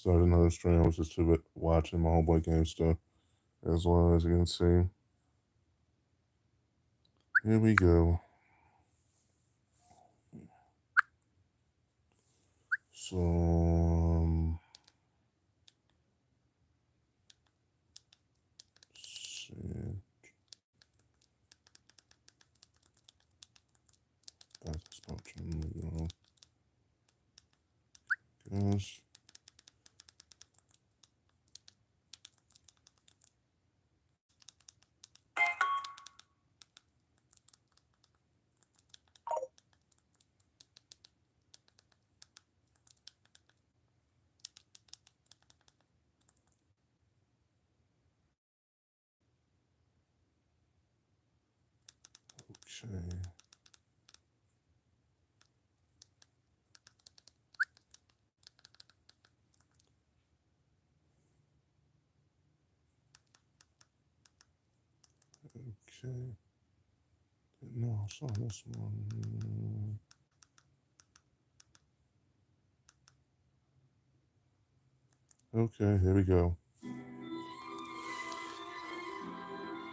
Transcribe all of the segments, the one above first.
Started another stream. I was just watching my homeboy game stuff as well, as you can see. Here we go. So, see. Back to spot. Guys. Okay. Okay. No, I saw this one. Okay, here we go.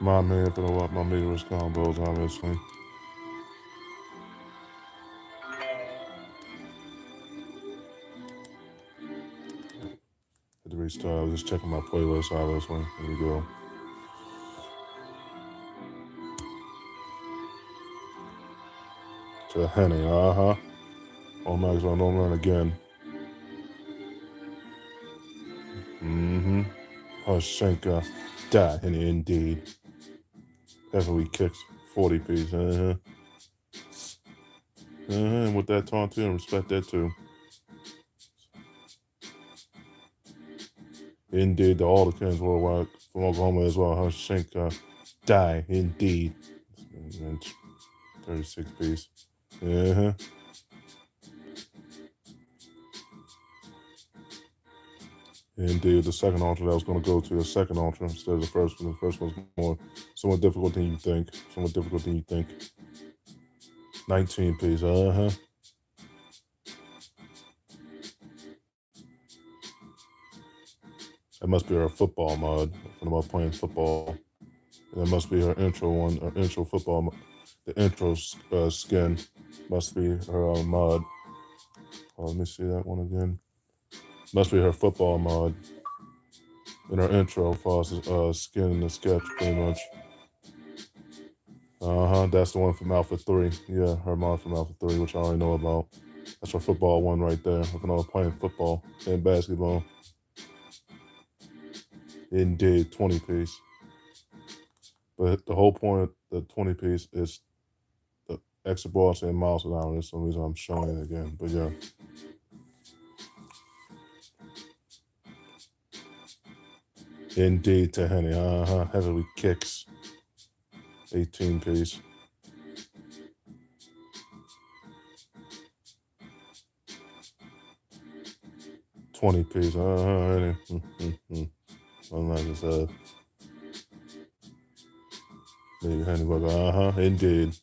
My man for what my meter's combos, obviously. Had to restart. I was just checking my playlist, obviously. Here we go. To Henny, Oh, Max on don't run again. Hoshenka, die, Henny, indeed. Heavily kicks, 40 piece, And with that taunt too, respect that too. Indeed, the all the Kings worldwide from Oklahoma as well. Hoshenka, die, indeed. 36 piece. Indeed, the second ultra that was going to go to the second ultra instead of the first one. The first one's somewhat difficult than you think. 19 piece, That must be her football mod about playing football. That must be her intro one, her intro football. The intro skin must be her mod. Let me see that one again. Must be her football mod. In her intro, for skin in the sketch, pretty much. That's the one from Alpha 3. Yeah, her mod from Alpha 3, which I already know about. That's her football one right there. When I was playing football and basketball. Indeed, 20 piece. But the whole point of the 20 piece is the extra ball saying miles an hour. That's the reason I'm showing it again. But yeah. Indeed, to Henny. Heavily kicks. 18 piece. $20 piece. Henny. Like I said. Maybe Henny Bugger. Indeed.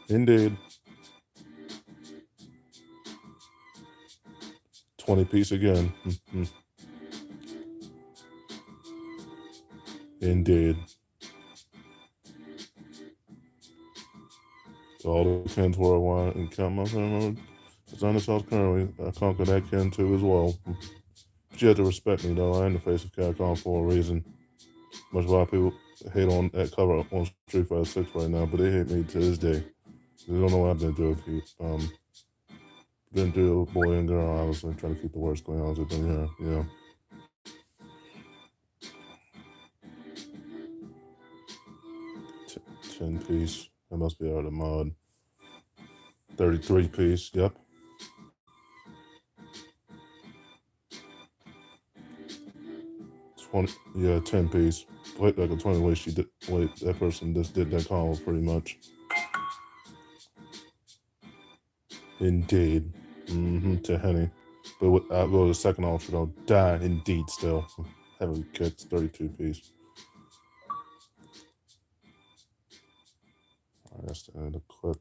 Indeed. 20 piece again. Indeed. All the Kens worldwide and count my family. It's on the South currently. I conquer that Ken too as well. But you have to respect me though. I am the face of Capcom for a reason. Much a lot of people hate on that cover on Street Fighter 6 right now, but they hate me to this day. They don't know what I've been doing. Been through boy and girl, obviously trying to keep the worst going on as I've been here. Yeah. $10 piece. That must be out of the mod. 33 piece. Yep. 20. Yeah, 10 piece. Like a 20 way she did. Wait, that person just did that combo pretty much. Indeed. To Henny. But I'll go to the second ultra though. Die indeed still. Heavily kicks. 32 piece. Alright, that's the end of the clip.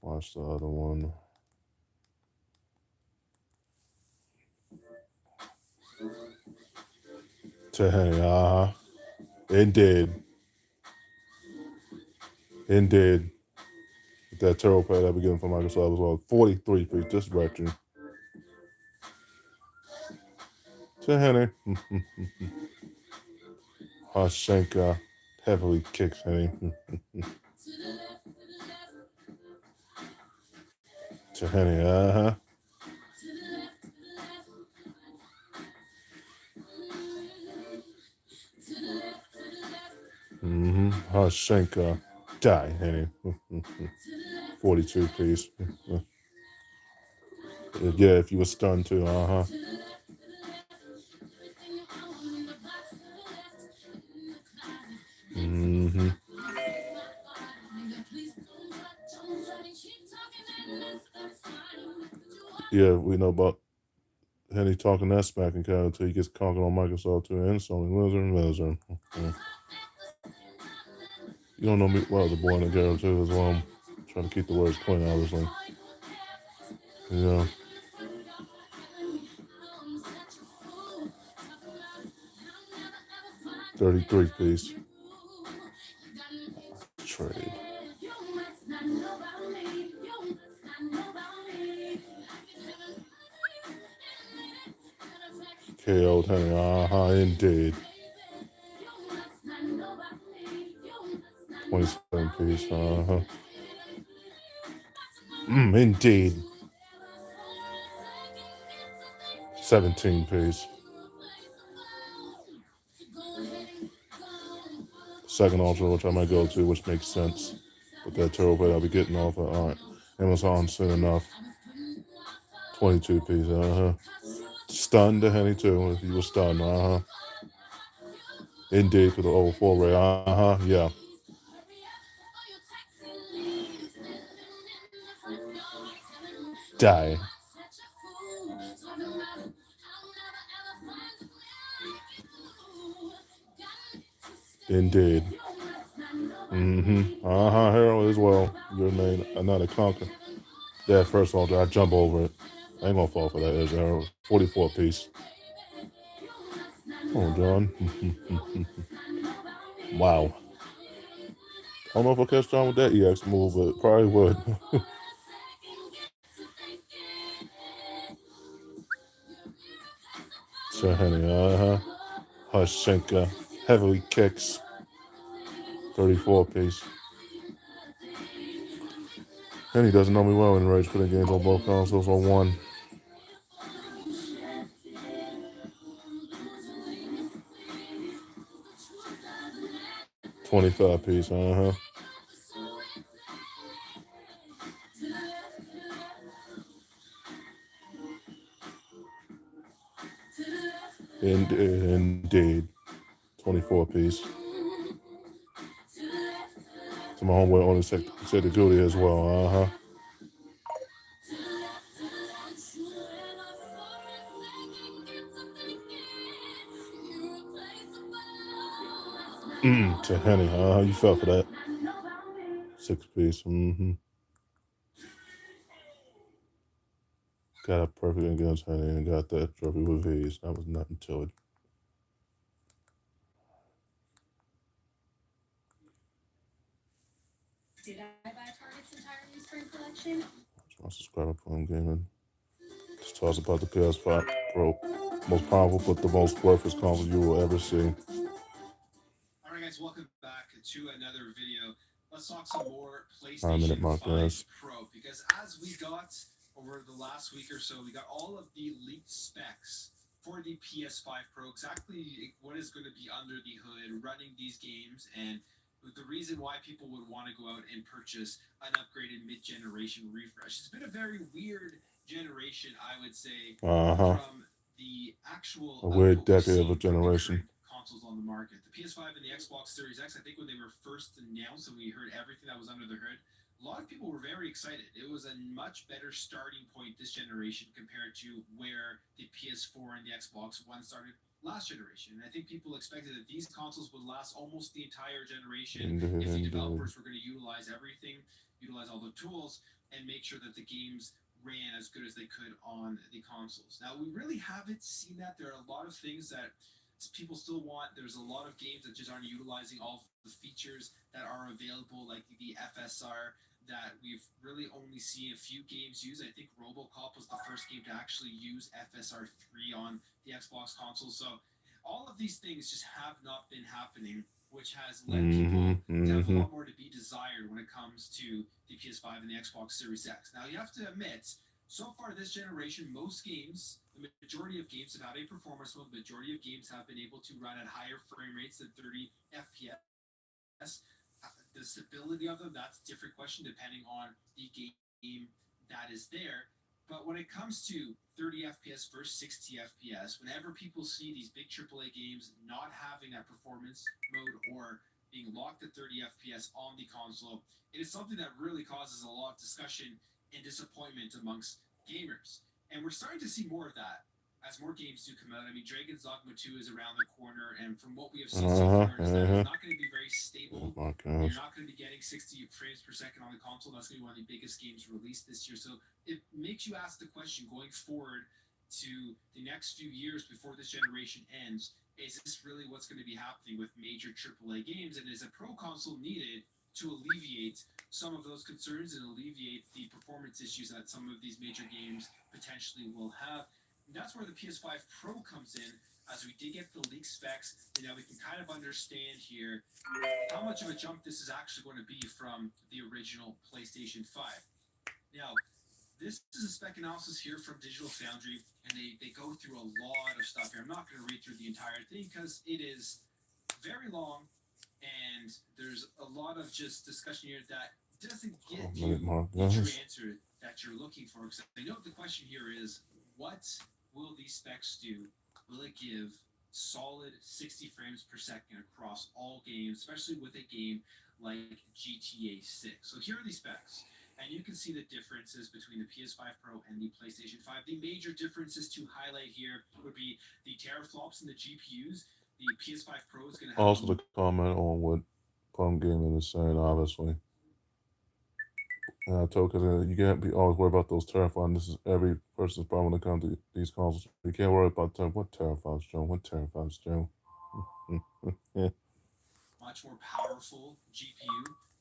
Watch the other one. To Henny, Indeed. Indeed. With that turbo pad I've been getting from Microsoft as well. 43 piece, just retro. To Henny. Hashenka heavily kicks Henny. To Henny, 'Hashenka die, Henny. 42 piece. Yeah, if you were stunned too, Yeah, we know about Henny talking that smack and kind until he gets conquered on Microsoft too, and Sony Lizard. You don't know me well, the boy and the girl too as well. I'm trying to keep the words clean, obviously. Yeah. 33 piece. Trade. KO'd Henny, indeed. 27 piece, indeed. 17 piece. Second ultra, which I might go to, which makes sense. With that turbo plate I'll be getting off of Amazon soon enough. 22 piece, Stunned to Henny too, if you were stunned, Indeed, for the old 4-ray, yeah. Die. Indeed. Heroine as well. Your name, another conquer. That first altar, I jump over it. I ain't gonna fall for that. There's Heroine. 44 piece. Oh, John. Wow. I don't know if I'll catch John with that EX move, but probably would. So Henny, Hashenka heavily kicks. 34 piece. And he doesn't know me well in Rage putting games on both consoles on one. $25 piece, Indeed. 24 piece. So my homeboy only said the goodie as well, To Henny, you fell for that. 6 piece, Got a perfect against Henny and got that trophy with ease. That was nothing to it. Did I buy Target's entire new spring collection? That's my subscriber playing gaming. Just talks about the PS5 Pro. Most powerful but the most worthless console you will ever see. Alright guys, welcome back to another video. Let's talk some more Minute PlayStation mark, 5 guys. Pro, because as we got over the last week or so, we got all of the leaked specs for the PS5 Pro, exactly what is going to be under the hood running these games, and the reason why people would want to go out and purchase an upgraded mid-generation refresh. It's been a very weird generation, I would say, from the actual a weird decade of a generation. Consoles on the market. The PS5 and the Xbox Series X, I think when they were first announced and we heard everything that was under the hood, a lot of people were very excited. It was a much better starting point this generation compared to where the PS4 and the Xbox One started last generation. And I think people expected that these consoles would last almost the entire generation if the developers were going to utilize everything, utilize all the tools, and make sure that the games ran as good as they could on the consoles. Now, we really haven't seen that. There are a lot of things that people still want. There's a lot of games that just aren't utilizing all of the features that are available, like the FSR that we've really only seen a few games use. I think RoboCop was the first game to actually use FSR 3 on the Xbox console. So all of these things just have not been happening, which has led people to have a lot more to be desired when it comes to the PS5 and the Xbox Series X. Now, you have to admit, so far this generation, most games, the majority of games have had a performance mode. The majority of games have been able to run at higher frame rates than 30 FPS. The stability of them, that's a different question depending on the game that is there. But when it comes to 30 FPS versus 60 FPS, whenever people see these big AAA games not having that performance mode or being locked at 30 FPS on the console, it is something that really causes a lot of discussion and disappointment amongst gamers. And we're starting to see more of that as more games do come out. I mean, Dragon's Dogma 2 is around the corner, and from what we have seen so far, is that it's not going to be very Oh stable. my You're gosh. not going to be getting 60 frames per second on the console. That's going to be one of the biggest games released this year. So it makes you ask the question going forward to the next few years before this generation ends, is this really what's going to be happening with major AAA games? And is a pro console needed to alleviate some of those concerns and alleviate the performance issues that some of these major games potentially will have? And that's where the PS5 Pro comes in. As we did get the leak specs, and now we can kind of understand here how much of a jump this is actually going to be from the original PlayStation 5. Now, this is a spec analysis here from Digital Foundry, and they go through a lot of stuff here. I'm not going to read through the entire thing because it is very long, and there's a lot of just discussion here that doesn't get you the true answer that you're looking for. Because I know the question here is, what will these specs do? Will it give solid 60 frames per second across all games, especially with a game like GTA 6? So here are these specs. And you can see the differences between the PS5 Pro and the PlayStation 5. The major differences to highlight here would be the teraflops in the GPUs. The PS5 Pro is going to have Also, to comment on what Plum Gaming is saying, obviously. And I told because you can't be always worried about those teraflops. This is every person's problem when it comes to these consoles. You can't worry about what teraflops, Joe. What teraflops, Joe? Yeah. much more powerful GPU,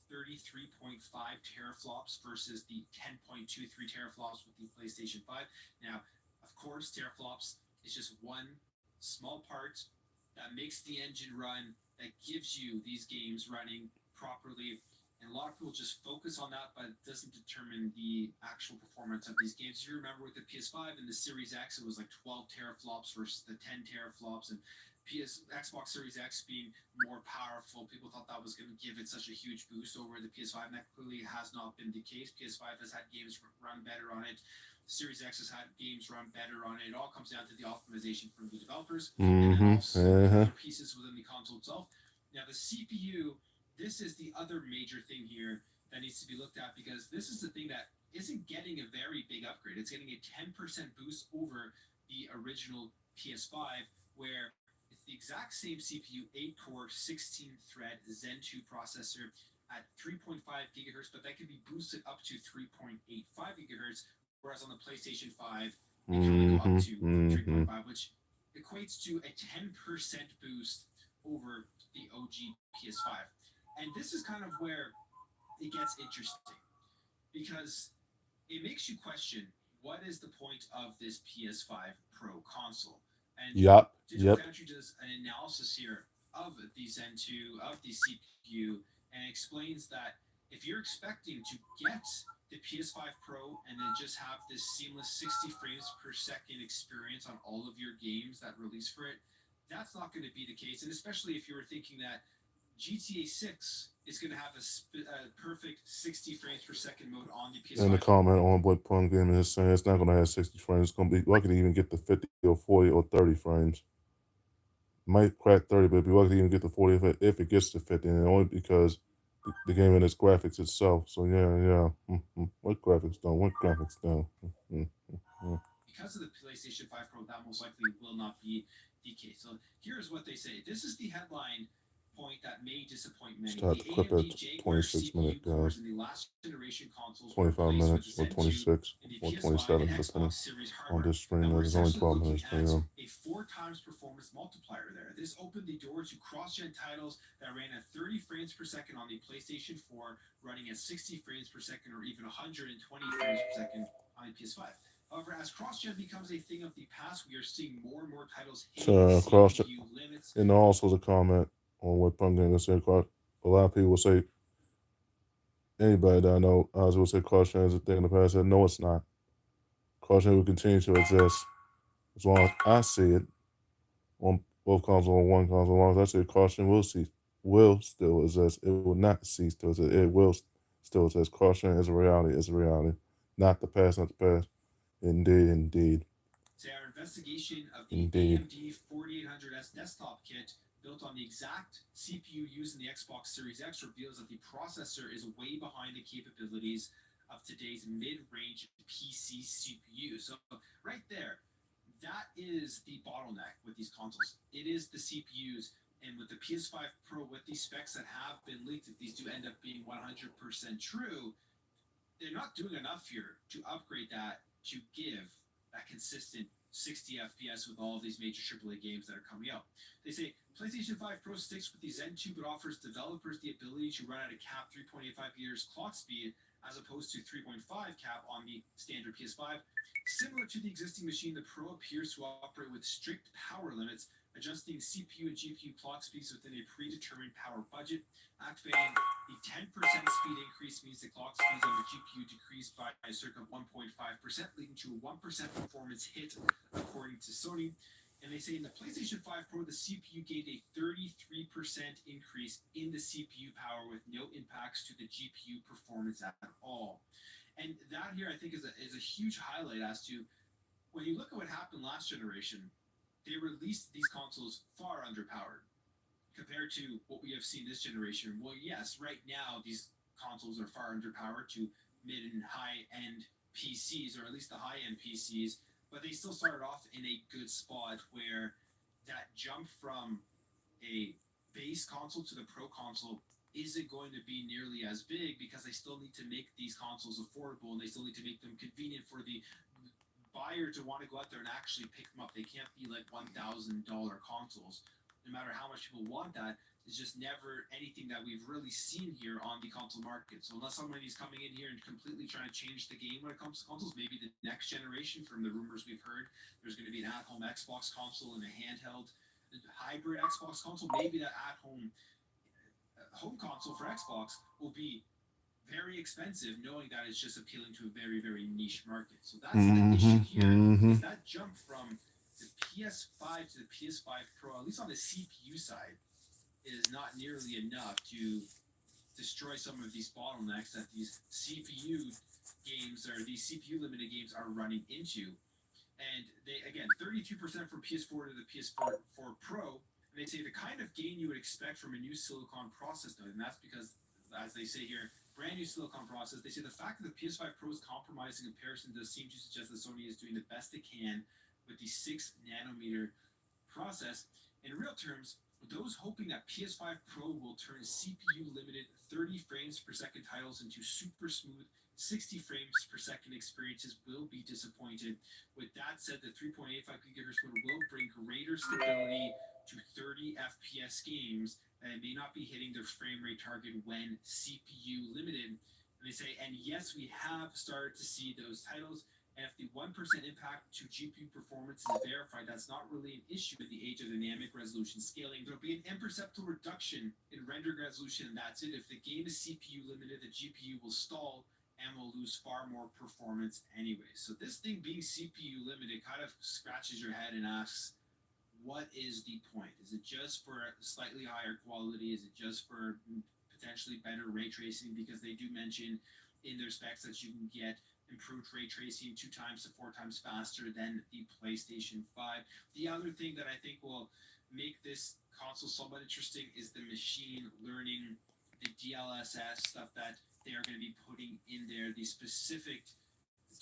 33.5 teraflops versus the 10.23 teraflops with the PlayStation 5. Now, of course, teraflops is just one small part that makes the engine run, that gives you these games running properly. And a lot of people just focus on that, but it doesn't determine the actual performance of these games. If you remember with the PS5 and the Series X, it was like 12 teraflops versus the 10 teraflops. And Xbox Series X being more powerful, people thought that was going to give it such a huge boost over the PS5, and that clearly has not been the case. PS5 has had games run better on it. Series X has had games run better on it. It all comes down to the optimization from the developers and then also other pieces within the console itself. Now, the CPU, this is the other major thing here that needs to be looked at, because this is the thing that isn't getting a very big upgrade. It's getting a 10% boost over the original PS5, where it's the exact same CPU, 8-core, 16-thread Zen 2 processor at 3.5 gigahertz, but that can be boosted up to 3.85 gigahertz, whereas on the PlayStation 5, it can only go up to 3.5, which equates to a 10% boost over the OG PS5. And this is kind of where it gets interesting, because it makes you question, what is the point of this PS5 Pro console? And Digital Foundry does an analysis here of the Zen 2, of the CPU, and explains that if you're expecting to get the PS5 Pro and then just have this seamless 60 frames per second experience on all of your games that release for it, that's not going to be the case. And especially if you were thinking that GTA 6 is going to have a perfect 60 frames per second mode on the PS5. And the comment on what Plum Gaming is saying, it's not going to have 60 frames. It's going to be lucky to even get the 50 or 40 or 30 frames. Might crack 30, but it'd be lucky to even get the 40 if it gets to 50, and only because the game and its graphics itself. So yeah. What graphics don't? What graphics don't? Because of the PlayStation 5 Pro, that most likely will not be the case. So here's what they say. This is the headline point that may disappoint many. Start The the clip at AMD Jaguar 26 CPU minutes, cores guys. in the last generation consoles were 25 replaced with the minutes or Zen 2 26 in the or PS5 and 27, depending Xbox Series on hardware. this stream. And we're There's only essentially 12 looking minutes at stream. a 4 times performance multiplier there. This opened the door to cross-gen titles that ran at 30 frames per second on the PlayStation 4, running at 60 frames per second or even 120 frames per second on the PS5. However, as cross-gen becomes a thing of the past, we are seeing more and more titles hitting CPU limits. And also the comment on what Pungan said. A lot of people will say, anybody that I know, will say cross-gen is a thing in the past. I said, no, it's not. Cross-gen will continue to exist as long as I see it on both consoles or one console. As long as I see it, cross-gen will still exist. It will not cease to exist. It will still exist. Cross-gen is a reality. It's a reality. Not the past, not the past. Indeed, indeed. So our investigation of the AMD 4800S desktop kit built on the exact CPU used in the Xbox Series X reveals that the processor is way behind the capabilities of today's mid-range PC CPU. So right there, that is the bottleneck with these consoles. It is the CPUs. And with the PS5 Pro, with these specs that have been leaked, if these do end up being 100% true, they're not doing enough here to upgrade that to give that consistent 60 FPS with all of these major AAA games that are coming out. They say PlayStation 5 Pro sticks with the Zen 2 but offers developers the ability to run at a cap 3.85 GHz clock speed as opposed to 3.5 cap on the standard PS5. Similar to the existing machine, the Pro appears to operate with strict power limits, adjusting CPU and GPU clock speeds within a predetermined power budget. Activating the 10% speed increase means the clock speeds on the GPU decreased by a circa 1.5%, leading to a 1% performance hit, according to Sony. And they say in the PlayStation 5 Pro, the CPU gained a 33% increase in the CPU power with no impacts to the GPU performance at all. And that here, I think, is a huge highlight as to when you look at what happened last generation, they released these consoles far underpowered compared to what we have seen this generation. Well, yes, right now these consoles are far underpowered to mid and high-end PCs, or at least the high-end PCs, but they still started off in a good spot where that jump from a base console to the Pro console isn't going to be nearly as big because they still need to make these consoles affordable and they still need to make them convenient for the buyer to want to go out there and actually pick them up. They can't be like $1,000 consoles. No matter how much people want that, it's just never anything that we've really seen here on the console market. So unless somebody's coming in here and completely trying to change the game when it comes to consoles, maybe the next generation, from the rumors we've heard, there's going to be an at-home Xbox console and a handheld hybrid Xbox console. Maybe that at-home home console for Xbox will be very expensive, knowing that it's just appealing to a very, very niche market. So that's the issue here. Is that jump from the PS5 to the PS5 Pro, at least on the CPU side, is not nearly enough to destroy some of these bottlenecks that these CPU games or these CPU limited games are running into. And they, again, 32% from PS4 to the PS4 Pro. And they say the kind of gain you would expect from a new silicon process, though, and that's because, as they say here, brand new silicon process. They say the fact that the PS5 Pro is compromised in comparison does seem to suggest that Sony is doing the best it can with the 6 nanometer process. In real terms, those hoping that PS5 Pro will turn CPU limited 30 frames per second titles into super smooth 60 frames per second experiences will be disappointed. With that said, the 3.85 GHz one will bring greater stability to 30 FPS games and may not be hitting their frame rate target when CPU limited. And they say, and yes, we have started to see those titles. And if the 1% impact to GPU performance is verified, that's not really an issue in the age of dynamic resolution scaling. There'll be an imperceptible reduction in rendering resolution, and that's it. If the game is CPU limited, the GPU will stall and will lose far more performance anyway. So this thing being CPU limited kind of scratches your head and asks, what is the point? Is it just for slightly higher quality? Is it just for potentially better ray tracing? Because they do mention in their specs that you can get improved ray tracing 2 times to 4 times faster than the PlayStation 5. The other thing that I think will make this console somewhat interesting is the machine learning, the DLSS stuff that they are going to be putting in there, the specific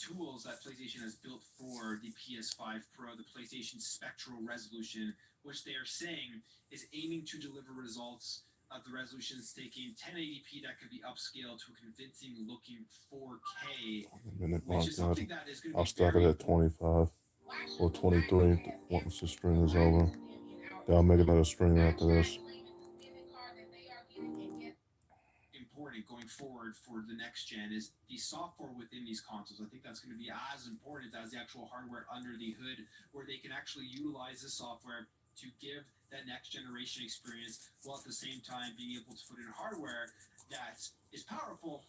tools that PlayStation has built for the PS5 Pro, the PlayStation Spectral Resolution, which they are saying is aiming to deliver results of the resolutions taking 1080p that could be upscaled to a convincing looking 4K, which is something that is going to be I'll start it at 25 or 23 once the stream is over. Then I'll make another stream after this. Important going forward for the next gen is the software within these consoles. I think that's going to be as important as the actual hardware under the hood, where they can actually utilize the software to give that next generation experience, while at the same time being able to put in hardware that is powerful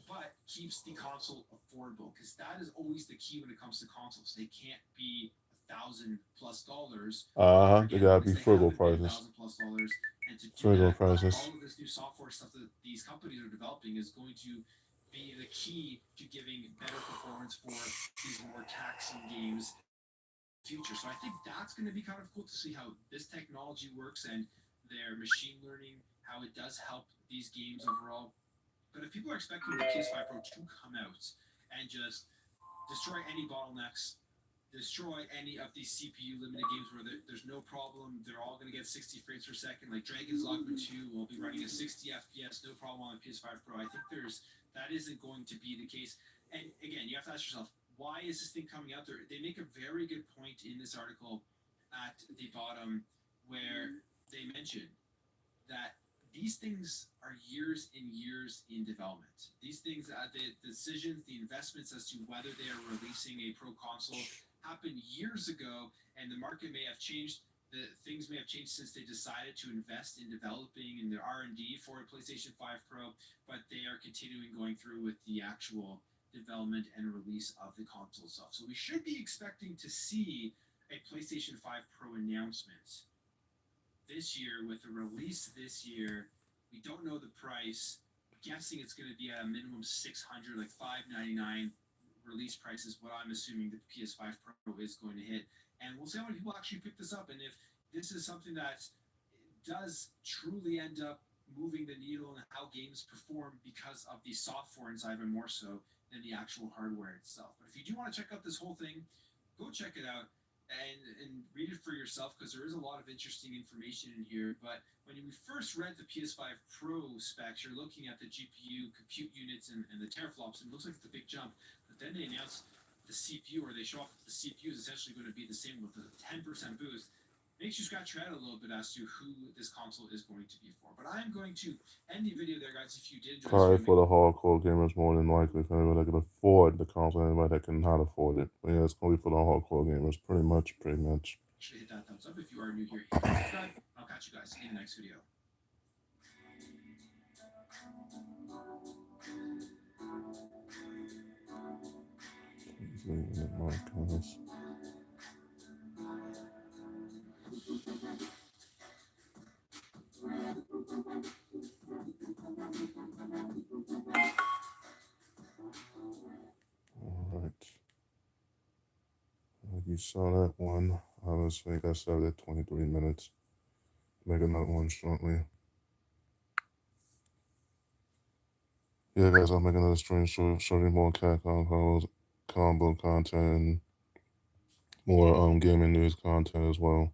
but keeps the console affordable, because that is always the key when it comes to consoles. They can't be $1,000+. They gotta be frugal prices. $1,000+, and to do Frugal that, prices. all of this new software stuff that these companies are developing is going to be the key to giving better performance for these more taxing games future. So I think that's going to be kind of cool to see how this technology works and their machine learning, how it does help these games overall. But if people are expecting the PS5 Pro to come out and just destroy any bottlenecks, destroy any of these CPU limited games where there's no problem, they're all going to get 60 frames per second, like Dragon's Dogma 2 will be running at 60 FPS, no problem on the PS5 Pro. I think that isn't going to be the case. And again, you have to ask yourself, why is this thing coming out there? They make a very good point in this article at the bottom where they mention that these things are years and years in development. These things, the decisions, the investments as to whether they are releasing a pro console happened years ago, and the market may have changed. The things may have changed since they decided to invest in developing in their R&D for a PlayStation 5 Pro, but they are continuing going through with the actual development and release of the console itself. So we should be expecting to see a PlayStation 5 Pro announcement this year, with a release this year. We don't know the price. I'm guessing it's going to be at a minimum $600, like $599 release price is what I'm assuming the PS5 Pro is going to hit. And we'll see how many people actually pick this up, and if this is something that does truly end up moving the needle in how games perform because of the software inside, even more so than the actual hardware itself. But if you do want to check out this whole thing, go check it out and read it for yourself, because there is a lot of interesting information in here. But when we first read the PS5 Pro specs, you're looking at the GPU compute units and the teraflops, and it looks like it's a big jump. But then they announced the CPU, or they show off that the CPU is essentially going to be the same with a 10% boost. Makes you scratch your head a little bit as to who this console is going to be for. But I'm going to end the video there, guys. If you did enjoy Probably this for the hardcore gamers more than likely. If anybody that can afford the console, anybody that cannot afford it. But yeah, it's gonna be for the hardcore gamers, pretty much. Hit that thumbs up. If you are new here, hit subscribe. I'll catch you guys in the next video. Alright. You saw that one. Obviously, got started at 23 minutes. Make another one shortly. Yeah, guys, I'll make another stream showing more Capcom combo content and more gaming news content as well.